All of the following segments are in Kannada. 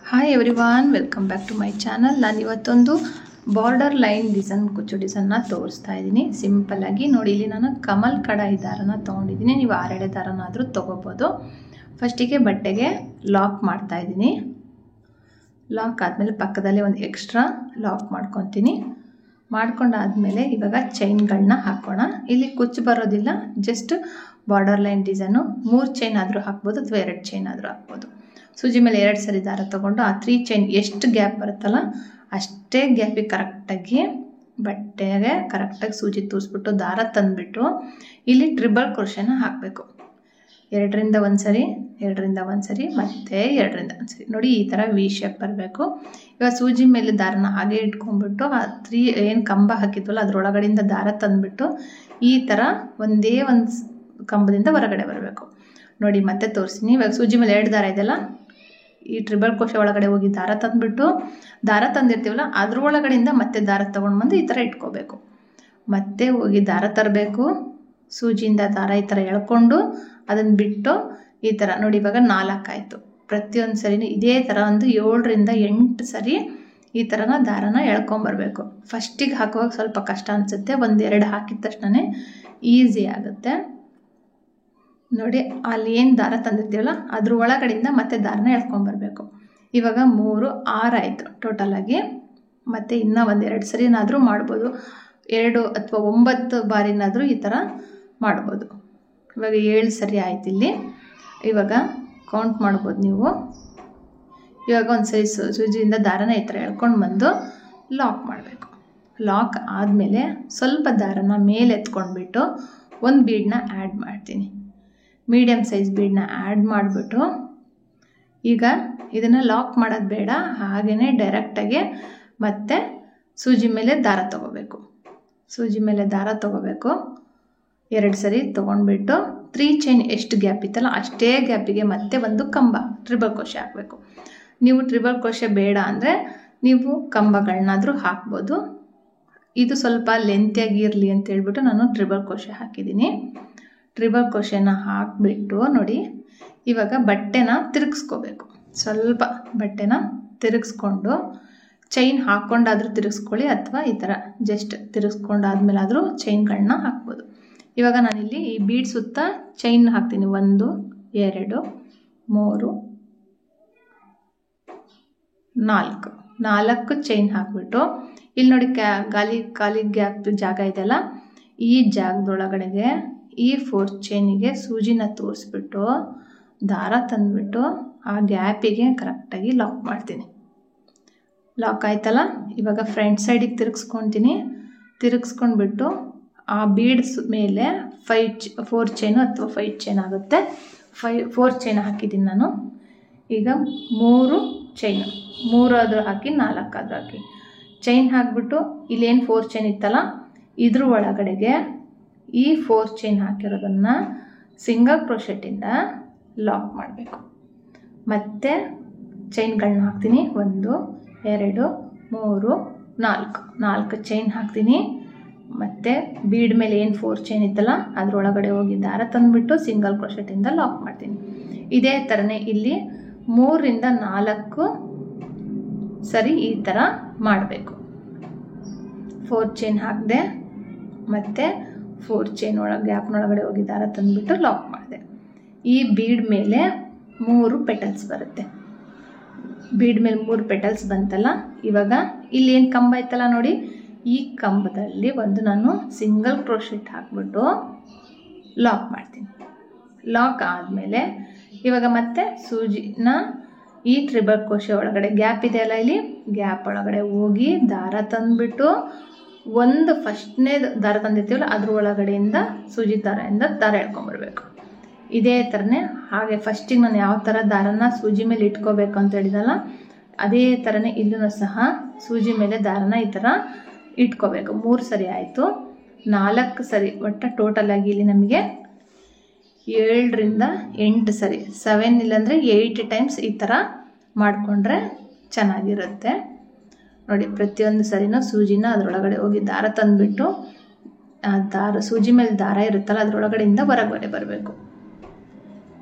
Hi everyone, welcome back to my channel. ನಾನು ಇವತ್ತೊಂದು ಬಾರ್ಡರ್ ಲೈನ್ ಕುಚ್ಚು ಡಿಸೈನ್ನ ತೋರಿಸ್ತಾ ಇದ್ದೀನಿ. ಸಿಂಪಲ್ಲಾಗಿ ನೋಡಿ, ಇಲ್ಲಿ ನಾನು ಕಮಲ್ ಕಡಾಯಿ ದಾರನ ತೊಗೊಂಡಿದ್ದೀನಿ. ನೀವು ಆರೆಡೆ ದಾರನಾದರೂ ತೊಗೋಬೋದು. ಫಸ್ಟಿಗೆ ಬಟ್ಟೆಗೆ ಲಾಕ್ ಮಾಡ್ತಾ ಇದ್ದೀನಿ. ಲಾಕ್ ಆದಮೇಲೆ ಪಕ್ಕದಲ್ಲಿ ಒಂದು ಎಕ್ಸ್ಟ್ರಾ ಲಾಕ್ ಮಾಡ್ಕೊತೀನಿ. ಮಾಡ್ಕೊಂಡಾದಮೇಲೆ ಇವಾಗ ಚೈನ್ಗಳನ್ನ ಹಾಕೋಣ. ಇಲ್ಲಿ ಕುಚ್ಚು ಬರೋದಿಲ್ಲ, just border line design. 3 chain ಆದರೂ ಹಾಕ್ಬೋದು ಅಥವಾ 2 ಚೈನ್ ಆದರೂ ಹಾಕ್ಬೋದು. ಸೂಜಿ ಮೇಲೆ 2 ಸರಿ ದಾರ ತೊಗೊಂಡು ಆ 3 ಚೈನ್ ಎಷ್ಟು ಗ್ಯಾಪ್ ಬರುತ್ತಲ್ಲ ಅಷ್ಟೇ ಗ್ಯಾಪಿಗೆ ಕರೆಕ್ಟಾಗಿ ಬಟ್ಟೆಗೆ ಕರೆಕ್ಟಾಗಿ ಸೂಜಿ ತೂರಿಸ್ಬಿಟ್ಟು ದಾರ ತಂದುಬಿಟ್ಟು ಇಲ್ಲಿ ಟ್ರಿಬಲ್ ಕ್ರೋಶೆನ ಹಾಕಬೇಕು. 2ರಿಂದ 1 ಸರಿ, 2ರಿಂದ 1 ಸರಿ, ಮತ್ತು 2ರಿಂದ 1 ಸರಿ. ನೋಡಿ, ಈ ಥರ ವಿ ಶೇಪ್ ಬರಬೇಕು. ಇವಾಗ ಸೂಜಿ ಮೇಲೆ ದಾರನ ಹಾಗೆ ಇಟ್ಕೊಂಡ್ಬಿಟ್ಟು ಆ 3 ಏನು ಕಂಬ ಹಾಕಿದ್ವಲ್ಲ ಅದರೊಳಗಡೆಯಿಂದ ದಾರ ತಂದುಬಿಟ್ಟು ಈ ಥರ ಒಂದೇ ಒಂದು ಕಂಬದಿಂದ ಹೊರಗಡೆ ಬರಬೇಕು. ನೋಡಿ, ಮತ್ತೆ ತೋರಿಸ್ತೀನಿ. ಇವಾಗ ಸೂಜಿ ಮೇಲೆ 2 ದಾರ ಇದೆಯಲ್ಲ, ಈ ಟ್ರಿಬಲ್ ಕ್ರೋಶೆ ಒಳಗಡೆ ಹೋಗಿ ದಾರ ತಂದುಬಿಟ್ಟು ದಾರ ತಂದಿರ್ತೀವಲ್ಲ ಅದ್ರ ಒಳಗಡೆಯಿಂದ ಮತ್ತೆ ದಾರ ತೊಗೊಂಡು ಬಂದು ಈ ಥರ ಇಟ್ಕೋಬೇಕು. ಮತ್ತೆ ಹೋಗಿ ದಾರ ತರಬೇಕು. ಸೂಜಿಯಿಂದ ದಾರ ಈ ಥರ ಎಳ್ಕೊಂಡು ಅದನ್ನು ಬಿಟ್ಟು ಈ ಥರ ನೋಡಿ, ಇವಾಗ 4 ಆಯಿತು. ಪ್ರತಿಯೊಂದು ಸರಿನೂ ಇದೇ ಥರ ಒಂದು 7ರಿಂದ 8 ಸರಿ ಈ ಥರನ ದಾರನ ಎಳ್ಕೊಂಬರ್ಬೇಕು. ಫಸ್ಟಿಗೆ ಹಾಕುವಾಗ ಸ್ವಲ್ಪ ಕಷ್ಟ ಅನಿಸುತ್ತೆ, 1-2 ಹಾಕಿದ ತಕ್ಷಣ ಈಸಿ ಆಗುತ್ತೆ. ನೋಡಿ, ಅಲ್ಲಿ ಏನು ದಾರ ತಂದಿರ್ತೀವಲ್ಲ ಅದ್ರ ಒಳಗಡೆಯಿಂದ ಮತ್ತೆ ದಾರನ ಎಳ್ಕೊಂಬರ್ಬೇಕು. ಇವಾಗ 3 6 ಆಯಿತು ಟೋಟಲಾಗಿ. ಮತ್ತು ಇನ್ನೂ 1-2 ಸರಿನಾದರೂ ಮಾಡ್ಬೋದು, 2 ಅಥವಾ 9 ಬಾರಿನಾದರೂ ಈ ಥರ ಮಾಡ್ಬೋದು. ಇವಾಗ 7 ಸರಿ ಆಯ್ತು. ಇಲ್ಲಿ ಇವಾಗ ಕೌಂಟ್ ಮಾಡ್ಬೋದು ನೀವು. ಇವಾಗ ಒಂದು ಸರಿ ಸೂಜಿಯಿಂದ ದಾರನ ಈ ಥರ ಎಳ್ಕೊಂಡು ಬಂದು ಲಾಕ್ ಮಾಡಬೇಕು. ಲಾಕ್ ಆದಮೇಲೆ ಸ್ವಲ್ಪ ದಾರನ ಮೇಲೆ ಎತ್ಕೊಂಡ್ಬಿಟ್ಟು ಒಂದು ಬೀಡನ್ನ ಆ್ಯಡ್ ಮಾಡ್ತೀನಿ. ಮೀಡಿಯಮ್ ಸೈಜ್ ಬೀಡನ್ನ ಆ್ಯಡ್ ಮಾಡಿಬಿಟ್ಟು ಈಗ ಇದನ್ನು ಲಾಕ್ ಮಾಡೋದು ಬೇಡ, ಹಾಗೆಯೇ ಡೈರೆಕ್ಟಾಗಿ ಮತ್ತೆ ಸೂಜಿ ಮೇಲೆ ದಾರ ತೊಗೋಬೇಕು. ಸೂಜಿ ಮೇಲೆ ದಾರ ತೊಗೋಬೇಕು. 2 ಸರಿ ತೊಗೊಂಡ್ಬಿಟ್ಟು 3 ಚೈನ್ ಎಷ್ಟು ಗ್ಯಾಪ್ ಇತ್ತಲ್ಲ ಅಷ್ಟೇ ಗ್ಯಾಪಿಗೆ ಮತ್ತೆ ಒಂದು ಕಂಬ ಟ್ರಿಬಲ್ ಕ್ರೋಶೆ ಹಾಕಬೇಕು. ನೀವು ಟ್ರಿಬಲ್ ಕ್ರೋಶೆ ಬೇಡ ಅಂದರೆ ನೀವು ಕಂಬಗಳನ್ನಾದರೂ ಹಾಕ್ಬೋದು. ಇದು ಸ್ವಲ್ಪ ಲೆಂತಿಯಾಗಿ ಇರಲಿ ಅಂತ ಹೇಳ್ಬಿಟ್ಟು ನಾನು ಟ್ರಿಬಲ್ ಕ್ರೋಶೆ ಹಾಕಿದ್ದೀನಿ. ಟ್ರಿಬಲ್ ಕ್ರೋಶೆನ ಹಾಕಿಬಿಟ್ಟು ನೋಡಿ, ಇವಾಗ ಬಟ್ಟೆನ ತಿರುಗಿಸ್ಕೋಬೇಕು. ಸ್ವಲ್ಪ ಬಟ್ಟೆನ ತಿರುಗಿಸ್ಕೊಂಡು ಚೈನ್ ಹಾಕ್ಕೊಂಡಾದರೂ ತಿರುಗಿಸ್ಕೊಳ್ಳಿ, ಅಥವಾ ಈ ಥರ ಜಸ್ಟ್ ತಿರುಗಿಸ್ಕೊಂಡಾದ್ಮೇಲಾದರೂ ಚೈನ್ಗಳನ್ನ ಹಾಕ್ಬೋದು. ಇವಾಗ ನಾನಿಲ್ಲಿ ಈ ಬೀಡ್ ಸುತ್ತ ಚೈನ್ ಹಾಕ್ತೀನಿ. 1 2 3 4 ಚೈನ್ ಹಾಕ್ಬಿಟ್ಟು ಇಲ್ಲಿ ನೋಡಿ, ಖಾಲಿ ಗ್ಯಾಪ್ ಜಾಗ ಇದೆಯಲ್ಲ, ಈ ಜಾಗದೊಳಗಡೆಗೆ ಈ 4 ಚೈನಿಗೆ ಸೂಜಿನ ತೋರಿಸ್ಬಿಟ್ಟು ದಾರ ತಂದುಬಿಟ್ಟು ಆ ಗ್ಯಾಪಿಗೆ ಕರೆಕ್ಟಾಗಿ ಲಾಕ್ ಮಾಡ್ತೀನಿ. ಲಾಕ್ ಆಯ್ತಲ್ಲ, ಇವಾಗ ಫ್ರಂಟ್ ಸೈಡಿಗೆ ತಿರುಗಿಸ್ಕೊತೀನಿ. ತಿರುಗಿಸ್ಕೊಂಡ್ಬಿಟ್ಟು ಆ ಬೀಡ್ಸ್ ಮೇಲೆ 4 ಚೈನು ಅಥವಾ 5 ಚೈನ್ ಆಗುತ್ತೆ. 4 ಚೈನ್ ಹಾಕಿದ್ದೀನಿ ನಾನು. ಈಗ 3 ಚೈನು, 3 ಆದರೂ ಹಾಕಿ 4 ಆದರೂ ಹಾಕಿ ಚೈನ್ ಹಾಕಿಬಿಟ್ಟು ಇಲ್ಲೇನು 4 ಚೈನ್ ಇತ್ತಲ್ಲ ಇದ್ರ ಒಳಗಡೆಗೆ ಈ 4 ಚೈನ್ ಹಾಕಿರೋದನ್ನು ಸಿಂಗಲ್ ಕ್ರೋಶೆಟಿಂದ ಲಾಕ್ ಮಾಡಬೇಕು. ಮತ್ತು ಚೈನ್ಗಳನ್ನ ಹಾಕ್ತೀನಿ. 1 2 3 4 ಚೈನ್ ಹಾಕ್ತೀನಿ. ಮತ್ತು ಬೀಡ್ ಮೇಲೆ ಏನು 4 ಚೈನ್ ಇತ್ತಲ್ಲ ಅದರೊಳಗಡೆ ಹೋಗಿ ದಾರ ತಂದುಬಿಟ್ಟು ಸಿಂಗಲ್ ಕ್ರೋಶೆಟಿಂದ ಲಾಕ್ ಮಾಡ್ತೀನಿ. ಇದೇ ಥರನೇ ಇಲ್ಲಿ 3ರಿಂದ 4 ಸರಿ ಈ ಥರ ಮಾಡಬೇಕು. 4 ಚೈನ್ ಹಾಕಿದೆ, ಮತ್ತು 4 ಚೈನ್ ಗ್ಯಾಪ್ನೊಳಗಡೆ ಹೋಗಿ ದಾರ ತಂದುಬಿಟ್ಟು ಲಾಕ್ ಮಾಡಿದೆ. ಈ ಬೀಡ್ ಮೇಲೆ 3 ಪೆಟಲ್ಸ್ ಬರುತ್ತೆ. ಬೀಡ್ ಮೇಲೆ 3 ಪೆಟಲ್ಸ್ ಬಂತಲ್ಲ, ಇವಾಗ ಇಲ್ಲಿ ಏನು ಕಂಬ ಇತ್ತಲ್ಲ ನೋಡಿ, ಈ ಕಂಬದಲ್ಲಿ ಒಂದು ನಾನು ಸಿಂಗಲ್ ಕ್ರೋಶೆಟ್ ಹಾಕ್ಬಿಟ್ಟು ಲಾಕ್ ಮಾಡ್ತೀನಿ. ಲಾಕ್ ಆದಮೇಲೆ ಇವಾಗ ಮತ್ತೆ ಸೂಜಿನ ಈ ಟ್ರಿಬಲ್ ಕ್ರೋಶೆ ಒಳಗಡೆ ಗ್ಯಾಪ್ ಇದೆಯಲ್ಲ, ಇಲ್ಲಿ ಗ್ಯಾಪ್ ಒಳಗಡೆ ಹೋಗಿ ದಾರ ತಂದುಬಿಟ್ಟು ಒಂದು ಫಸ್ಟ್ನೇ ದಾರ ತಂದಿರ್ತೀವಲ್ಲ ಅದ್ರ ಒಳಗಡೆಯಿಂದ ಸೂಜಿ ದಾರದಿಂದ ದಾರ ಎಳ್ಕೊಂಬರ್ಬೇಕು. ಇದೇ ಥರನೇ ಹಾಗೆ ಫಸ್ಟಿಗೆ ನಾನು ಯಾವ ಥರ ದಾರನ ಸೂಜಿ ಮೇಲೆ ಇಟ್ಕೋಬೇಕು ಅಂತ ಹೇಳಿದಲ್ಲ, ಅದೇ ಥರನೇ ಇಲ್ಲೂ ಸಹ ಸೂಜಿ ಮೇಲೆ ದಾರನ ಈ ಥರ ಇಟ್ಕೋಬೇಕು. 3 ಸರಿ ಆಯಿತು. 4 ಸರಿ ಒಟ್ಟು ಟೋಟಲಾಗಿ ಇಲ್ಲಿ ನಮಗೆ 7ರಿಂದ 8 ಸರಿ, 7 ಇಲ್ಲಾಂದರೆ 8 ಟೈಮ್ಸ್ ಈ ಥರ ಮಾಡಿಕೊಂಡ್ರೆ ಚೆನ್ನಾಗಿರುತ್ತೆ. ನೋಡಿ, ಪ್ರತಿಯೊಂದು ಸರಿನೂ ಸೂಜಿನ ಅದರೊಳಗಡೆ ಹೋಗಿ ದಾರ ತಂದುಬಿಟ್ಟು ಆ ದಾರ ಸೂಜಿ ಮೇಲೆ ದಾರ ಇರುತ್ತಲ್ಲ ಅದರೊಳಗಡೆಯಿಂದ ಹೊರಗಡೆ ಬರಬೇಕು.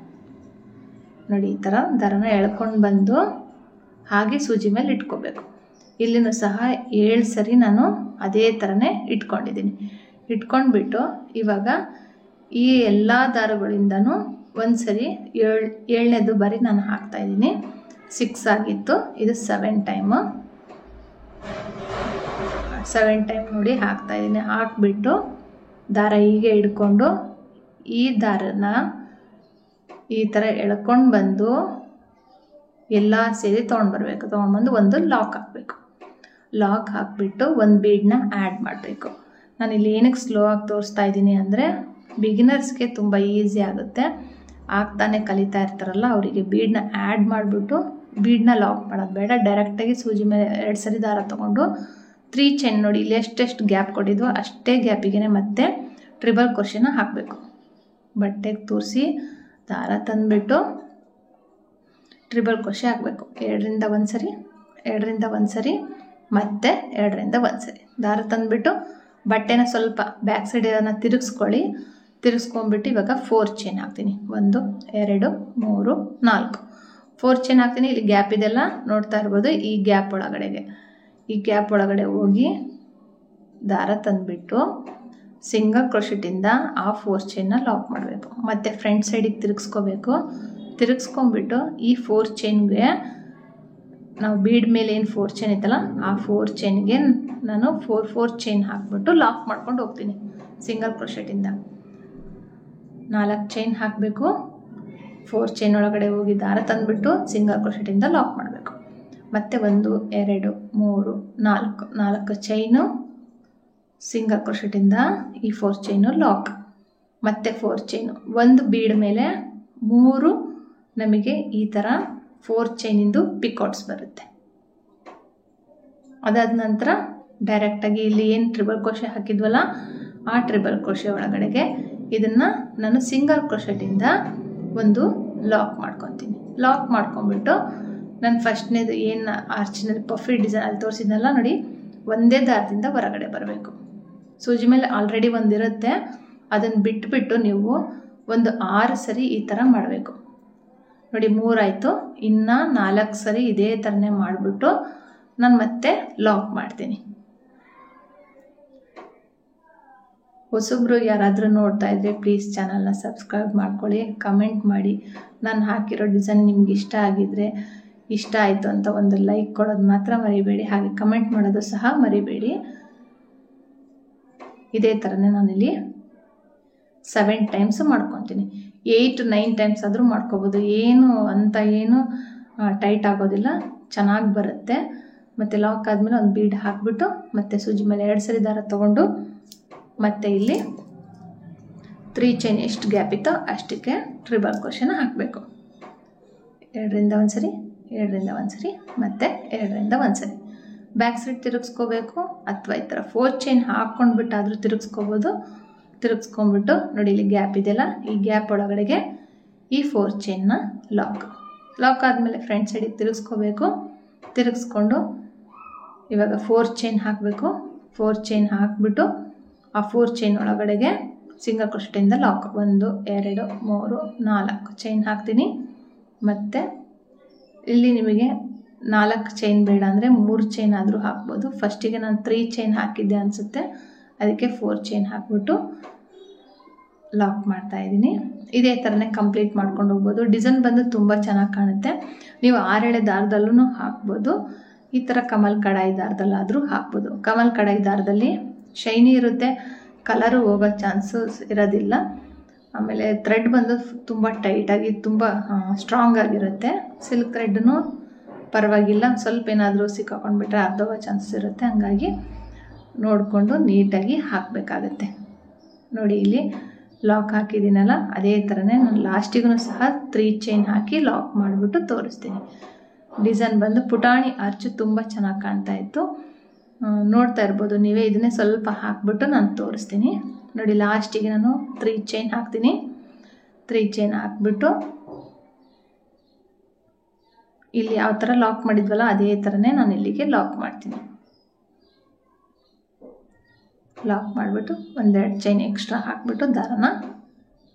ನೋಡಿ, ಈ ಥರ ದಾರನ ಎಳ್ಕೊಂಡು ಬಂದು ಹಾಗೆ ಸೂಜಿ ಮೇಲೆ ಇಟ್ಕೋಬೇಕು. ಇಲ್ಲಿನೂ ಸಹ 7 ಸರಿ ನಾನು ಅದೇ ಥರನೇ ಇಟ್ಕೊಂಡಿದ್ದೀನಿ. ಇಟ್ಕೊಂಡ್ಬಿಟ್ಟು ಇವಾಗ ಈ ಎಲ್ಲ ದಾರಗಳಿಂದನೂ ಒಂದು ಸರಿ 7ನೇದು ಬಾರಿ ನಾನು ಹಾಕ್ತಾಯಿದ್ದೀನಿ. 6 ಆಗಿತ್ತು, ಇದು 7 ಟೈಮು. 7 ಟೈಮ್ ನೋಡಿ ಹಾಕ್ತಾಯಿದ್ದೀನಿ. ಹಾಕ್ಬಿಟ್ಟು ದಾರ ಹೀಗೆ ಹಿಡ್ಕೊಂಡು ಈ ದಾರನ ಈ ಥರ ಎಳ್ಕೊಂಡು ಬಂದು ಎಲ್ಲ ಸೇರಿ ತೊಗೊಂಡ್ಬರ್ಬೇಕು. ತೊಗೊಂಡ್ಬಂದು ಒಂದು ಲಾಕ್ ಹಾಕಬೇಕು. ಲಾಕ್ ಹಾಕಿಬಿಟ್ಟು ಒಂದು ಬೀಡನ್ನ ಆ್ಯಡ್ ಮಾಡಬೇಕು. ನಾನಿಲ್ಲಿ ಏನಕ್ಕೆ ಸ್ಲೋ ಆಗಿ ತೋರಿಸ್ತಾ ಇದ್ದೀನಿ ಅಂದರೆ ಬಿಗಿನರ್ಸ್ಗೆ ತುಂಬ ಈಸಿ ಆಗುತ್ತೆ. ಆಗ್ತಾನೆ ಕಲಿತಾ ಇರ್ತಾರಲ್ಲ ಅವರಿಗೆ ಬೀಡನ್ನ ಆ್ಯಡ್ ಮಾಡಿಬಿಟ್ಟು ಬೀಡನ್ನ ಲಾಕ್ ಮಾಡೋದು ಬೇಡ. ಡೈರೆಕ್ಟಾಗಿ ಸೂಜಿ ಮೇಲೆ 2 ಸರಿ ದಾರ ತೊಗೊಂಡು 3 ಚೈನ್ ನೋಡಿ ಇಲ್ಲಿ ಎಷ್ಟೆಷ್ಟು ಗ್ಯಾಪ್ ಕೊಟ್ಟಿದ್ವೋ ಅಷ್ಟೇ ಗ್ಯಾಪಿಗೆ ಮತ್ತೆ ಟ್ರಿಬಲ್ ಕ್ರೋಶೆನ ಹಾಕಬೇಕು. ಬಟ್ಟೆಗೆ ತೋರಿಸಿ ದಾರ ತಂದುಬಿಟ್ಟು ಟ್ರಿಬಲ್ ಕ್ರೋಶೆ ಹಾಕಬೇಕು. 2ರಿಂದ 1 ಸರಿ, 2ರಿಂದ 1 ಸರಿ, ಮತ್ತೆ 2ರಿಂದ 1 ಸರಿ ದಾರ ತಂದುಬಿಟ್ಟು ಬಟ್ಟೆನ ಸ್ವಲ್ಪ ಬ್ಯಾಕ್ ಸೈಡ್ ಅದನ್ನು ತಿರುಗಿಸ್ಕೊಂಡ್ಬಿಟ್ಟು ಇವಾಗ 4 ಚೈನ್ ಹಾಕ್ತೀನಿ. 1 2 3 4 4 ಚೈನ್ ಹಾಕ್ತೀನಿ. ಇಲ್ಲಿ ಗ್ಯಾಪ್ ಇದೆಲ್ಲ ನೋಡ್ತಾ ಇರ್ಬೋದು. ಈ ಗ್ಯಾಪ್ ಒಳಗಡೆ ಹೋಗಿ ದಾರ ತಂದುಬಿಟ್ಟು ಸಿಂಗಲ್ ಕ್ರೋಶೆಟಿಂದ ಆ 4 ಚೈನ್ನ ಲಾಕ್ ಮಾಡಬೇಕು. ಮತ್ತು ಫ್ರಂಟ್ ಸೈಡಿಗೆ ತಿರುಗಿಸ್ಕೊಂಡ್ಬಿಟ್ಟು ಈ 4 ಚೈನ್ಗೆ ನಾವು ಬೀಡ್ ಮೇಲೆ ಏನು 4 ಚೈನ್ ಇತ್ತಲ್ಲ ಆ 4 ಚೈನ್ಗೆ ನಾನು 4 ಚೈನ್ ಹಾಕ್ಬಿಟ್ಟು ಲಾಕ್ ಮಾಡ್ಕೊಂಡು ಹೋಗ್ತೀನಿ. ಸಿಂಗಲ್ ಕ್ರೋಶೆಟಿಂದ 4 ಚೈನ್ ಹಾಕಬೇಕು. 4 ಚೈನ್ ಒಳಗಡೆ ಹೋಗಿ ದಾರ ತಂದುಬಿಟ್ಟು ಸಿಂಗಲ್ ಕ್ರೋಶೆಟಿಂದ ಲಾಕ್ ಮಾಡಬೇಕು. ಮತ್ತು 1 2 3 4 ಚೈನು ಸಿಂಗಲ್ ಕ್ರೋಶೆಟಿಂದ ಈ 4 ಚೈನು ಲಾಕ್. ಮತ್ತು 4 ಚೈನು ಒಂದು ಬೀಡ್ ಮೇಲೆ 3 ನಮಗೆ ಈ ಥರ 4 ಚೈನಿಂದು ಪಿಕೌಟ್ಸ್ ಬರುತ್ತೆ. ಅದಾದ ನಂತರ ಡೈರೆಕ್ಟಾಗಿ ಇಲ್ಲಿ ಏನು ಟ್ರಿಬಲ್ ಕ್ರೋಶೆ ಹಾಕಿದ್ವಲ್ಲ ಆ ಟ್ರಿಬಲ್ ಕ್ರೋಶೆ ಒಳಗಡೆಗೆ ಇದನ್ನು ನಾನು ಸಿಂಗಲ್ ಕ್ರೋಶೆಟಿಂದ ಒಂದು ಲಾಕ್ ಮಾಡ್ಕೊತೀನಿ. ಲಾಕ್ ಮಾಡ್ಕೊಂಬಿಟ್ಟು ನಾನು ಫಸ್ಟ್ನೇದು ಏನು ಆರ್ಚಿನಲ್ಲಿ ಪಫಿ ಡಿಸೈನ್ ಅಲ್ಲಿ ತೋರಿಸಿದ್ನಲ್ಲ ನೋಡಿ, ಒಂದೇ ದಾರದಿಂದ ಹೊರಗಡೆ ಬರಬೇಕು. ಸೂಜಿ ಮೇಲೆ ಆಲ್ರೆಡಿ ಒಂದಿರುತ್ತೆ, ಅದನ್ನು ಬಿಟ್ಬಿಟ್ಟು ನೀವು ಒಂದು 6 ಸರಿ ಈ ಥರ ಮಾಡಬೇಕು. ನೋಡಿ 3 ಆಯಿತು. ಇನ್ನು 4 ಸರಿ ಇದೇ ಥರನೇ ಮಾಡಿಬಿಟ್ಟು ನಾನು ಮತ್ತೆ ಲಾಕ್ ಮಾಡ್ತೀನಿ. ಹೊಸಬ್ರು ಯಾರಾದರೂ ನೋಡ್ತಾ ಇದ್ದರೆ ಪ್ಲೀಸ್ ಚಾನಲ್ನ ಸಬ್ಸ್ಕ್ರೈಬ್ ಮಾಡ್ಕೊಳ್ಳಿ, ಕಮೆಂಟ್ ಮಾಡಿ. ನಾನು ಹಾಕಿರೋ ಡಿಸೈನ್ ನಿಮ್ಗೆ ಇಷ್ಟ ಆಗಿದರೆ ಇಷ್ಟ ಆಯಿತು ಅಂತ ಒಂದು ಲೈಕ್ ಕೊಡೋದು ಮಾತ್ರ ಮರಿಬೇಡಿ. ಹಾಗೆ ಕಮೆಂಟ್ ಮಾಡೋದು ಸಹ ಮರಿಬೇಡಿ. ಇದೇ ಥರನೇ ನಾನಿಲ್ಲಿ 7 ಟೈಮ್ಸ್ ಮಾಡ್ಕೊತೀನಿ. 8-9 ಟೈಮ್ಸ್ ಆದರೂ ಮಾಡ್ಕೋಬೋದು. ಏನು ಟೈಟ್ ಆಗೋದಿಲ್ಲ, ಚೆನ್ನಾಗಿ ಬರುತ್ತೆ. ಮತ್ತು ಲಾಕ್ ಆದಮೇಲೆ ಒಂದು ಬೀಡ್ ಹಾಕಿಬಿಟ್ಟು ಮತ್ತೆ ಸೂಜಿ ಮೇಲೆ 2 ಸರಿ ದಾರ ತೊಗೊಂಡು ಮತ್ತು ಇಲ್ಲಿ 3 ಚೈನ್ ಎಷ್ಟು ಗ್ಯಾಪ್ ಇತ್ತೋ ಅಷ್ಟಕ್ಕೆ ಟ್ರಿಬಲ್ ಕ್ರೋಶೆನ ಹಾಕಬೇಕು. 2ರಿಂದ 1 ಸರಿ, 2ರಿಂದ 1 ಸರಿ, ಮತ್ತು 2ರಿಂದ 1 ಸರಿ ಬ್ಯಾಕ್ ಸೈಡ್ ತಿರುಗಿಸ್ಕೋಬೇಕು. ಅಥವಾ ಈ ಥರ 4 ಚೈನ್ ಹಾಕ್ಕೊಂಡ್ಬಿಟ್ಟಾದರೂ ತಿರುಗಿಸ್ಕೋಬೋದು. ತಿರುಗಿಸ್ಕೊಂಡ್ಬಿಟ್ಟು ನೋಡಿ ಇಲ್ಲಿ ಗ್ಯಾಪ್ ಇದೆಯಲ್ಲ, ಈ ಗ್ಯಾಪ್ ಒಳಗಡೆಗೆ ಈ 4 ಚೈನ್ನ ಲಾಕ್ ಆದಮೇಲೆ ಫ್ರಂಟ್ ಸೈಡಿಗೆ ತಿರುಗಿಸ್ಕೋಬೇಕು. ತಿರುಗಿಸ್ಕೊಂಡು ಇವಾಗ 4 ಚೈನ್ ಹಾಕಬೇಕು. 4 ಚೈನ್ ಹಾಕಿಬಿಟ್ಟು ಆ 4 ಚೈನ್ ಒಳಗಡೆಗೆ ಸಿಂಗಲ್ ಕ್ರೋಶೆಟಿಂದ ಲಾಕ್ 1 2 3 4 ಚೈನ್ ಹಾಕ್ತೀನಿ. ಮತ್ತು ಇಲ್ಲಿ ನಿಮಗೆ 4 ಚೈನ್ ಬೇಡ ಅಂದರೆ 3 ಚೈನ್ ಆದರೂ ಹಾಕ್ಬೋದು. ಫಸ್ಟಿಗೆ ನಾನು 3 ಚೈನ್ ಹಾಕಿದ್ದೆ ಅನಿಸುತ್ತೆ, ಅದಕ್ಕೆ 4 ಚೈನ್ ಹಾಕ್ಬಿಟ್ಟು ಲಾಕ್ ಮಾಡ್ತಾ ಇದ್ದೀನಿ. ಇದೇ ಥರನೇ ಕಂಪ್ಲೀಟ್ ಮಾಡ್ಕೊಂಡು ಹೋಗ್ಬೋದು. ಡಿಸೈನ್ ಬಂದು ತುಂಬ ಚೆನ್ನಾಗಿ ಕಾಣುತ್ತೆ. ನೀವು 6 ದಾರದಲ್ಲೂ ಹಾಕ್ಬೋದು. ಈ ಥರ ಕಮಲ್ ಕಡಾಯಿ ದಾರದಲ್ಲಾದರೂ ಹಾಕ್ಬೋದು. ಕಮಲ್ ಕಡಾಯಿ ದಾರದಲ್ಲಿ ಶೈನಿ ಇರುತ್ತೆ, ಕಲರು ಹೋಗೋ ಚಾನ್ಸಸ್ ಇರೋದಿಲ್ಲ. ಆಮೇಲೆ ಥ್ರೆಡ್ ಬಂದು ತುಂಬ ಟೈಟಾಗಿ ತುಂಬ ಸ್ಟ್ರಾಂಗ್ ಆಗಿರುತ್ತೆ. ಸಿಲ್ಕ್ ಥ್ರೆಡ್ನು ಪರವಾಗಿಲ್ಲ, ಸ್ವಲ್ಪ ಏನಾದರೂ ಸಿಕ್ಕಾಕೊಂಡ್ಬಿಟ್ರೆ ಅರ್ಧೋಗೋ ಚಾನ್ಸಸ್ ಇರುತ್ತೆ. ಹಂಗಾಗಿ ನೋಡಿಕೊಂಡು ನೀಟಾಗಿ ಹಾಕಬೇಕಾಗತ್ತೆ. ನೋಡಿ ಇಲ್ಲಿ ಲಾಕ್ ಹಾಕಿದ್ದೀನಲ್ಲ, ಅದೇ ಥರನೇ ನಾನು ಲಾಸ್ಟಿಗೂ ಸಹ 3 ಚೈನ್ ಹಾಕಿ ಲಾಕ್ ಮಾಡಿಬಿಟ್ಟು ತೋರಿಸ್ತೀನಿ. ಡಿಸೈನ್ ಬಂದು ಪುಟಾಣಿ ಆರ್ಚು ತುಂಬ ಚೆನ್ನಾಗಿ ಕಾಣ್ತಾ ಇತ್ತು, ನೋಡ್ತಾ ಇರ್ಬೋದು ನೀವೇ. ಇದನ್ನೇ ಸ್ವಲ್ಪ ಹಾಕ್ಬಿಟ್ಟು ನಾನು ತೋರಿಸ್ತೀನಿ. ನೋಡಿ ಲಾಸ್ಟಿಗೆ ನಾನು 3 ಚೈನ್ ಹಾಕ್ತೀನಿ. 3 ಚೈನ್ ಹಾಕ್ಬಿಟ್ಟು ಇಲ್ಲಿ ಯಾವ ಥರ ಲಾಕ್ ಮಾಡಿದ್ವಲ್ಲ ಅದೇ ಥರನೇ ನಾನು ಇಲ್ಲಿಗೆ ಲಾಕ್ ಮಾಡ್ತೀನಿ. ಲಾಕ್ ಮಾಡಿಬಿಟ್ಟು 1-2 ಚೈನ್ ಎಕ್ಸ್ಟ್ರಾ ಹಾಕಿಬಿಟ್ಟು ದಾರನ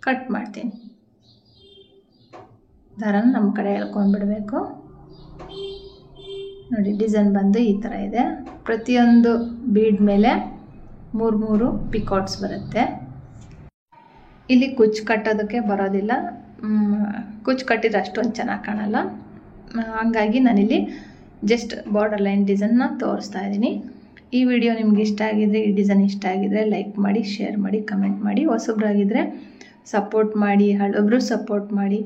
ಕಟ್ ಮಾಡ್ತೀನಿ. ದಾರನ ನಮ್ಮ ಕಡೆ ಎಳ್ಕೊಂಡ್ಬಿಡಬೇಕು. ನೋಡಿ ಡಿಸೈನ್ ಬಂದು ಈ ಥರ ಇದೆ. ಪ್ರತಿಯೊಂದು ಬೀಡ್ ಮೇಲೆ 3 ಪಿಕಾಟ್ಸ್ ಬರುತ್ತೆ. ಇಲ್ಲಿ ಕುಚ್ಚು ಕಟ್ಟೋದಕ್ಕೆ ಬರೋದಿಲ್ಲ, ಕುಚ್ಚು ಕಟ್ಟಿದ್ರೆ ಅಷ್ಟೊಂದು ಚೆನ್ನಾಗಿ ಕಾಣಲ್ಲ. ಹಂಗಾಗಿ ನಾನಿಲ್ಲಿ ಜಸ್ಟ್ ಬಾರ್ಡರ್ ಲೈನ್ ಡಿಸೈನ್ನ ತೋರಿಸ್ತಾ ಇದ್ದೀನಿ. ಈ ವಿಡಿಯೋ ನಿಮ್ಗೆ ಇಷ್ಟ ಆಗಿದ್ರೆ, ಈ ಡಿಸೈನ್ ಇಷ್ಟ ಆಗಿದ್ರೆ ಲೈಕ್ ಮಾಡಿ, ಶೇರ್ ಮಾಡಿ, ಕಮೆಂಟ್ ಮಾಡಿ. ಹೊಸಬ್ರಾಗಿದ್ದರೆ ಸಪೋರ್ಟ್ ಮಾಡಿ, ಹಳಬ್ರು ಸಪೋರ್ಟ್ ಮಾಡಿ.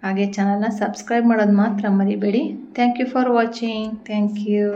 ಹಾಗೆ ಚಾನಲ್ನ ಸಬ್ಸ್ಕ್ರೈಬ್ ಮಾಡೋದು ಮಾತ್ರ ಮರಿಬೇಡಿ. Thank you for watching. Thank you.